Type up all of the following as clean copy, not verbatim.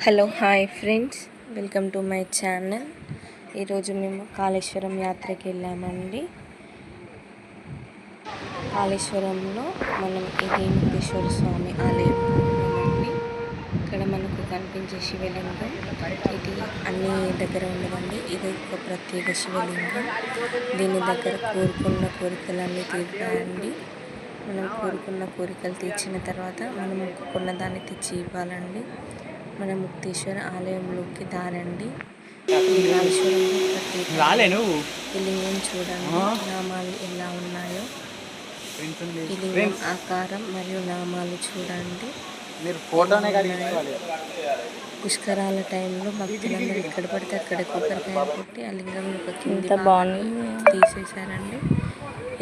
Hello hi friends, welcome to my channel. ఈరోజు మేము కాళేశ్వరం యాత్రకి వెళ్ళామండి. కాళేశ్వరంలో మనం ఇది ముక్తేశ్వర స్వామి ఆలయం ఉన్నామండి. ఇక్కడ మనకు కనిపించే శివలింగం ఇది అన్ని దగ్గర ఉండదండి. ఇది ఒక ప్రత్యేక శివలింగం. దీని దగ్గర కోరుకున్న కోరికలన్నీ తీరుతాయండి. మనం కోరుకున్న కోరికలు తీర్చిన తర్వాత మనం మొక్కుకున్న దాన్ని తెచ్చి ఇవ్వాలండి. మన ముక్తేశ్వర ఆలయంలోకి దారండి. ఈ లింగం చూడండి, నామాలు ఎలా ఉన్నాయో. ఈ లింగం ఆకారం మరియు నామాలు చూడండి. పుష్కరాల టైంలో భక్తులందరూ ఎక్కడ పడితే అక్కడ కొబ్బరికాయ కొట్టి ఆ లింగం ఒక కింద తీసేశారండి.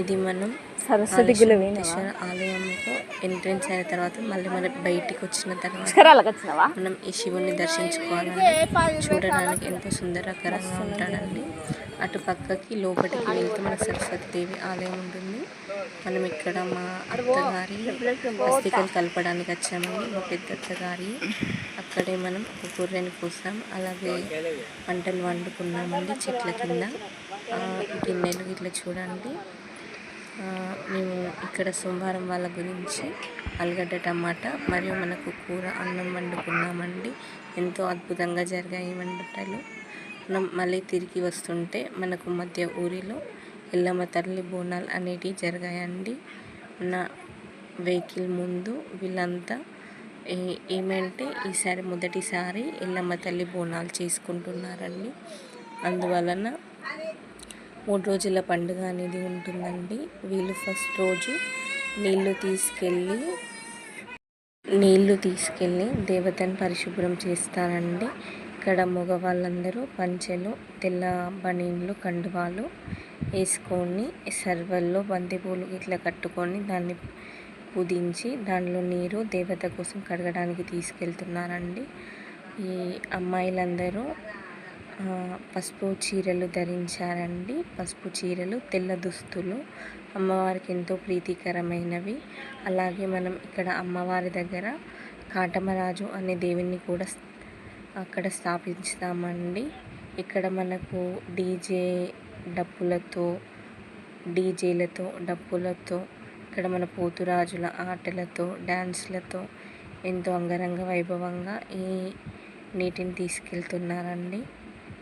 ఇది మనం సరస్వతి ముక్తేశ్వర ఆలయంలో ఎంట్రెన్స్ అయిన తర్వాత మళ్ళీ మనకి బయటికి వచ్చిన తర్వాత మనం ఈ శివుని దర్శించుకోవాలండి. చూడడానికి ఎంతో సుందరకరంగా ఉంటాడండి. అటు పక్కకి లోపలికి వెళ్తే మన సరస్వతి దేవి ఆలయం ఉంటుంది. మనం ఇక్కడ మా అత్తగారి అస్థికలు కలపడానికి వచ్చామండి. మా పెద్ద అత్తగారి అక్కడే మనం ఒక గొర్రెని కోసాం. అలాగే వంటలు వండుకున్నామండి చెట్ల కింద. గిన్నెలు ఇట్లా చూడండి. మేము ఇక్కడ సోమవారం వాళ్ళ గురించి ఆలుగడ్డ టమాటా మరియు మనకు కూర అన్నం వండుకున్నామండి. ఎంతో అద్భుతంగా జరిగాయి వంటలు. మనం మళ్ళీ తిరిగి వస్తుంటే మనకు మధ్య ఊరిలో ఎల్లమ్మ తల్లి బోనాలు అనేటివి జరిగాయండి. మన వెహికల్ ముందు వీళ్ళంతా ఏమంటే ఈసారి మొదటిసారి ఎల్లమ్మ తల్లి బోనాలు చేసుకుంటున్నారండి. అందువలన 3 రోజుల పండుగ అనేది ఉంటుందండి. వీళ్ళు ఫస్ట్ రోజు నీళ్లు తీసుకెళ్ళి దేవతను పరిశుభ్రం చేస్తారండి. ఇక్కడ మగవాళ్ళందరూ పంచెలు, తెల్ల బనీన్లు, కండువాలు వేసుకొని సర్వల్లో బంతిపూలు ఇట్లా కట్టుకొని దాన్ని పుదించి దానిలో నీరు దేవత కోసం కడగడానికి తీసుకెళ్తున్నారండి. ఈ అమ్మాయిలందరూ పసుపు చీరలు ధరించారండి. పసుపు చీరలు, తెల్ల దుస్తులు అమ్మవారికి ఎంతో ప్రీతికరమైనవి. అలాగే మనం ఇక్కడ అమ్మవారి దగ్గర కాటమరాజు అనే దేవుణ్ణి కూడా అక్కడ స్థాపించుతామండి. ఇక్కడ మనకు డప్పులతో ఇక్కడ మన పోతురాజుల ఆటలతో, డ్యాన్స్లతో ఎంతో అంగరంగ వైభవంగా ఈ నీటిని తీసుకెళ్తున్నారండి.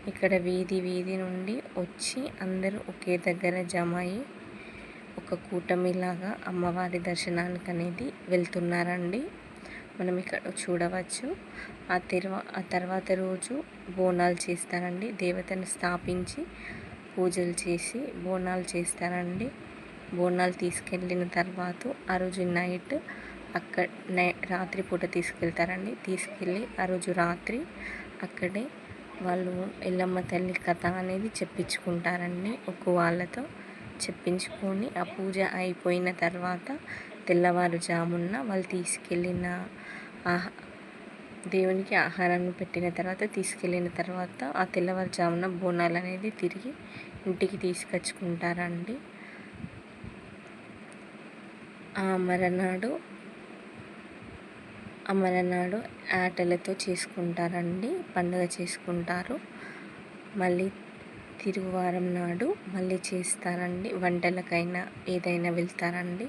ఇక్కడ వీధి నుండి వచ్చి అందరూ ఒకే దగ్గర జమ అయ్యి ఒక కూటమిలాగా అమ్మవారి దర్శనానికి అనేది వెళ్తున్నారండి. మనం ఇక్కడ చూడవచ్చు. ఆ తర్వాత రోజు బోనాలు చేస్తారండి. దేవతను స్థాపించి పూజలు చేసి బోనాలు చేస్తారండి. బోనాలు తీసుకెళ్ళిన తర్వాత ఆ రోజు నైట్ రాత్రిపూట తీసుకెళ్తారండి. తీసుకెళ్ళి ఆ రోజు రాత్రి అక్కడే వాళ్ళు ఎల్లమ్మ తల్లి కథ అనేది చెప్పించుకుంటారండి. వాళ్ళతో చెప్పించుకొని ఆ పూజ అయిపోయిన తర్వాత తెల్లవారుజామున వాళ్ళు తీసుకెళ్ళిన దేవునికి ఆహారాన్ని పెట్టిన తర్వాత తీసుకెళ్ళిన తర్వాత ఆ తెల్లవారుజామున బోనాలు అనేది తిరిగి ఇంటికి తీసుకొచ్చుకుంటారండి. ఆ మరనాడు ఆటలతో చేసుకుంటారండి, పండుగ చేసుకుంటారు. మళ్ళీ తిరుగువారం నాడు మళ్ళీ చేస్తారండి. వంటలకైనా ఏదైనా వెళ్తారండి.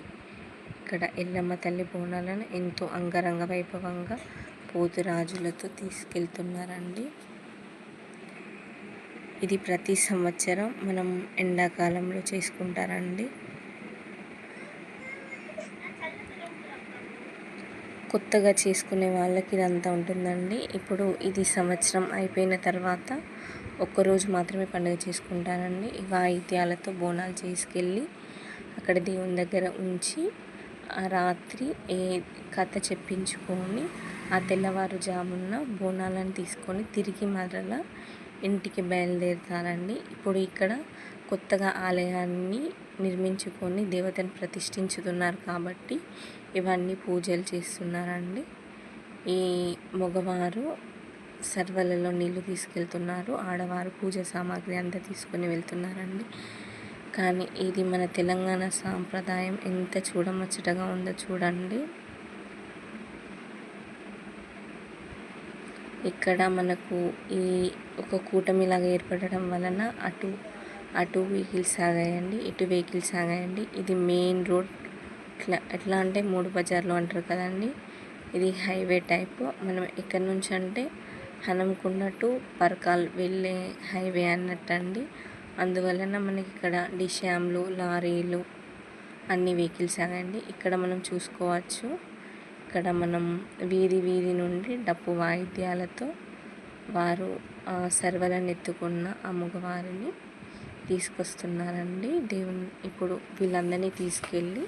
ఇక్కడ ఎల్లమ్మ తల్లి బోనాలను ఎంతో అంగరంగ వైభవంగా పోతురాజులతో తీసుకెళ్తున్నారండి. ఇది ప్రతి సంవత్సరం మనం ఎండాకాలంలో చేసుకుంటారండి. కొత్తగా చేసుకునే వాళ్ళకి ఇదంతా ఉంటుందండి. ఇప్పుడు ఇది సంవత్సరం అయిపోయిన తర్వాత ఒక్కరోజు మాత్రమే పండుగ చేసుకుంటారండి. వాయిద్యాలతో బోనాలు చేసుకెళ్ళి అక్కడ దేవుని దగ్గర ఉంచి ఆ రాత్రి కథ చెప్పించుకొని ఆ తెల్లవారుజామున బోనాలను తీసుకొని తిరిగి మరలా ఇంటికి బయలుదేరుతారండి. ఇప్పుడు ఇక్కడ కొత్తగా ఆలయాన్ని నిర్మించుకొని దేవతను ప్రతిష్ఠించుతున్నారు కాబట్టి ఇవన్నీ పూజలు చేస్తున్నారండి. ఈ మగవారు సర్వలలో నీళ్లు తీసుకెళ్తున్నారు, ఆడవారు పూజ సామాగ్రి అంతా తీసుకొని వెళ్తున్నారండి. కానీ ఇది మన తెలంగాణ సాంప్రదాయం ఎంత చూడముచ్చటగా ఉందో చూడండి. ఇక్కడ మనకు ఈ ఒక కూటమిలాగా ఏర్పడడం వలన అటు వెహికల్స్ ఆగాయండి, ఇటు వెహికల్స్ ఆగాయండి. ఇది మెయిన్ రోడ్. ఎట్లా అంటే 3 బజార్లు అంటారు కదండి, ఇది హైవే టైప్. మనం ఎక్కడి నుంచి అంటే హనంకొండ టు పరకాల్ వెళ్ళే హైవే అన్నట్టండి. అందువలన మనకి ఇక్కడ డిషామ్లు, లారీలు అన్ని వెహికల్స్ ఆగాయండి. ఇక్కడ మనం చూసుకోవచ్చు, ఇక్కడ మనం వీధి నుండి డప్పు వాయిద్యాలతో వారు సర్వలను ఎత్తుకున్న ఆ మగవారిని తీసుకొస్తున్నారండి. దేవుని ఇప్పుడు వీళ్ళందరినీ తీసుకెళ్ళి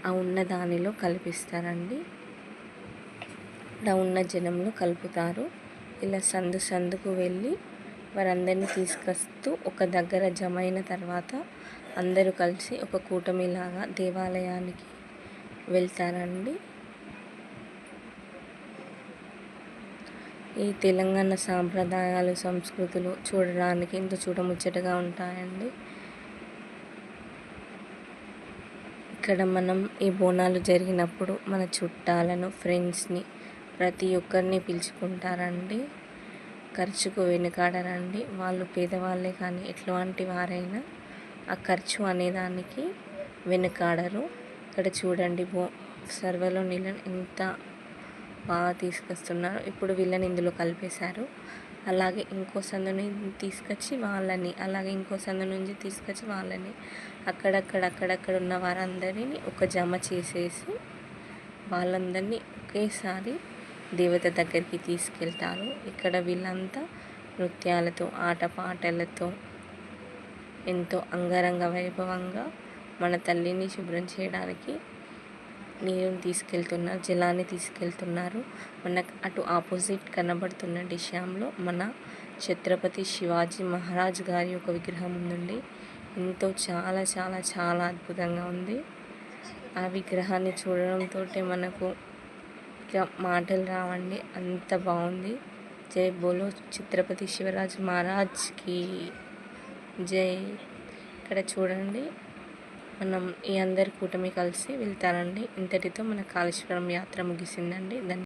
ఆ ఉన్న దానిలో కల్పిస్తారండి, ఉన్న జనంలో కలుపుతారు. ఇలా సందుకు వెళ్ళి వారందరినీ తీసుకొస్తూ ఒక దగ్గర జమ అయిన తర్వాత అందరూ కలిసి ఒక కూటమిలాగా దేవాలయానికి వెళ్తారండి. ఈ తెలంగాణ సాంప్రదాయాలు, సంస్కృతులు చూడడానికి ఎంతో చూడముచ్చటగా ఉంటాయండి. ఇక్కడ మనం ఈ బోనాలు జరిగినప్పుడు మన చుట్టాలను, ఫ్రెండ్స్ని ప్రతి ఒక్కరిని పిలుచుకుంటారండి. ఖర్చుకు వెనుకాడరండి. వాళ్ళు పేదవాళ్ళే కానీ ఎట్లాంటి వారైనా ఆ ఖర్చు అనేదానికి వెనుకాడరు. ఇక్కడ చూడండి సర్వలో నీళ్ళని ఎంత బాగా తీసుకొస్తున్నారు. ఇప్పుడు వీళ్ళని ఇందులో కలిపేశారు. అలాగే ఇంకో సందు నుంచి తీసుకొచ్చి వాళ్ళని, అలాగే ఇంకో సందు నుంచి తీసుకొచ్చి వాళ్ళని, అక్కడక్కడ ఉన్న వారందరినీ ఒక జమ చేసేసి వాళ్ళందరినీ ఒకేసారి దేవత దగ్గరికి తీసుకెళ్తారు. ఇక్కడ వీళ్ళంతా నృత్యాలతో, ఆటపాటలతో ఎంతో అంగరంగ వైభవంగా మన తల్లిని శుభ్రం చేయడానికి నీరుని తీసుకెళ్తున్నారు, జలాన్ని తీసుకెళ్తున్నారు. మనకు అటు ఆపోజిట్ కనబడుతున్న డిషాంలో మన ఛత్రపతి శివాజీ మహారాజ్ గారి ఒక విగ్రహం ఉందండి. ఎంతో చాలా చాలా చాలా అద్భుతంగా ఉంది. ఆ విగ్రహాన్ని చూడడంతో మనకు ఇక మాటలు రావండి, అంత బాగుంది. జై బోలో ఛత్రపతి శివరాజ్ మహారాజ్కి జై. ఇక్కడ చూడండి, మనం ఈ అందరి కూటమి కలిసి వెళ్తారండి. ఇంతటితో మన కాళేశ్వరం యాత్ర ముగిసిందండి.